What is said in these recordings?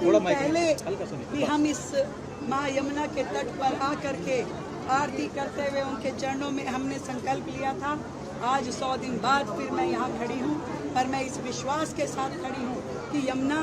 दिन पहले भी हम इस माँ यमुना के तट पर आकर के आरती करते हुए उनके चरणों में हमने संकल्प लिया था। आज 100 दिन बाद फिर मैं यहाँ खड़ी हूँ, पर मैं इस विश्वास के साथ खड़ी हूँ कि यमुना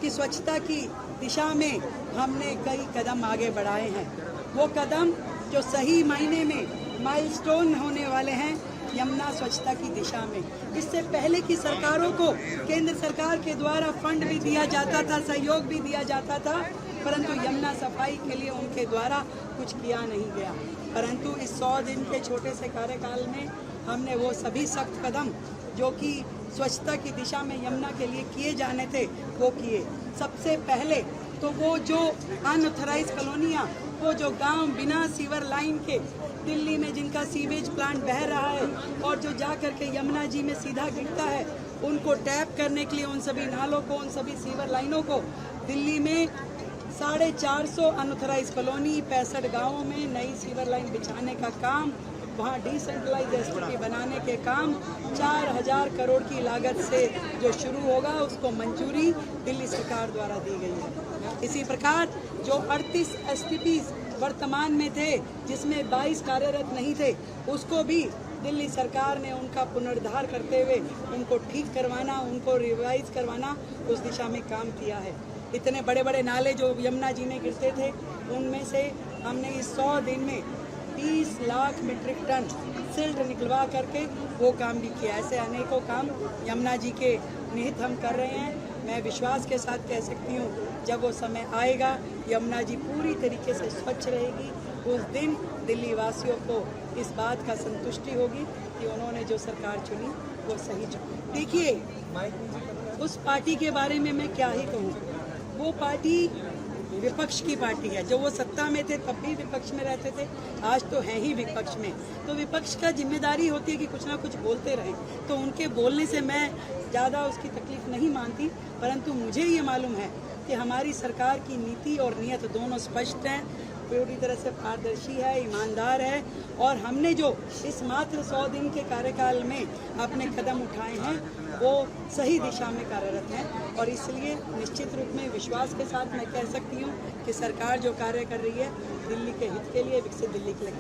की स्वच्छता की दिशा में हमने कई कदम आगे बढ़ाए हैं। वो कदम जो सही मायने में माइलस्टोन होने वाले हैं यमुना स्वच्छता की दिशा में। इससे पहले की सरकारों को केंद्र सरकार के द्वारा फंड भी दिया जाता था, सहयोग भी दिया जाता था, परंतु यमुना सफाई के लिए उनके द्वारा कुछ किया नहीं गया। परंतु इस 100 दिन के छोटे से कार्यकाल में हमने वो सभी सख्त कदम जो कि स्वच्छता की दिशा में यमुना के लिए किए जाने थे वो किए। सबसे पहले तो वो जो अनऑथराइज कॉलोनियाँ, वो जो गांव बिना सीवर लाइन के दिल्ली में जिनका सीवेज प्लांट बह रहा है और जो जा कर के यमुना जी में सीधा गिरता है, उनको टैप करने के लिए उन सभी नालों को, उन सभी सीवर लाइनों को दिल्ली में 450 अनऑथराइज कॉलोनी 65 गाँवों में नई सीवर लाइन बिछाने का काम, वहाँ डिसेंट्रलाइज एसटीपी बनाने के काम 4000 करोड़ की लागत से जो शुरू होगा उसको मंजूरी दिल्ली सरकार द्वारा दी गई है। इसी प्रकार जो 38 एसटीपीज वर्तमान में थे जिसमें 22 कार्यरत नहीं थे, उसको भी दिल्ली सरकार ने उनका पुनरुद्धार करते हुए उनको ठीक करवाना, उनको रिवाइज करवाना, उस दिशा में काम किया है। इतने बड़े बड़े नाले जो यमुना जी में गिरते थे उनमें से हमने इस 100 दिन में 30 लाख मीट्रिक टन सिल्ट निकलवा करके वो काम भी किया। ऐसे अनेकों काम यमुना जी के निहित हम कर रहे हैं। मैं विश्वास के साथ कह सकती हूँ जब वो समय आएगा यमुना जी पूरी तरीके से स्वच्छ रहेगी, उस दिन दिल्ली वासियों को इस बात का संतुष्टि होगी कि उन्होंने जो सरकार चुनी वो सही चुनी। देखिए, उस पार्टी के बारे में मैं क्या ही कहूँ, वो पार्टी विपक्ष की पार्टी है। जो वो सत्ता में थे तब भी विपक्ष में रहते थे, आज तो हैं ही विपक्ष में। तो विपक्ष का जिम्मेदारी होती है कि कुछ ना कुछ बोलते रहें, तो उनके बोलने से मैं ज़्यादा उसकी तकलीफ नहीं मानती, परंतु मुझे ये मालूम है कि हमारी सरकार की नीति और नीयत दोनों स्पष्ट हैं, पूरी तरह से पारदर्शी है, ईमानदार है, और हमने जो इस मात्र 100 दिन के कार्यकाल में अपने कदम उठाए हैं वो सही दिशा में कार्यरत हैं। और इसलिए निश्चित रूप में विश्वास के साथ मैं कह सकती हूँ कि सरकार जो कार्य कर रही है दिल्ली के हित के लिए, विकसित दिल्ली के लिए।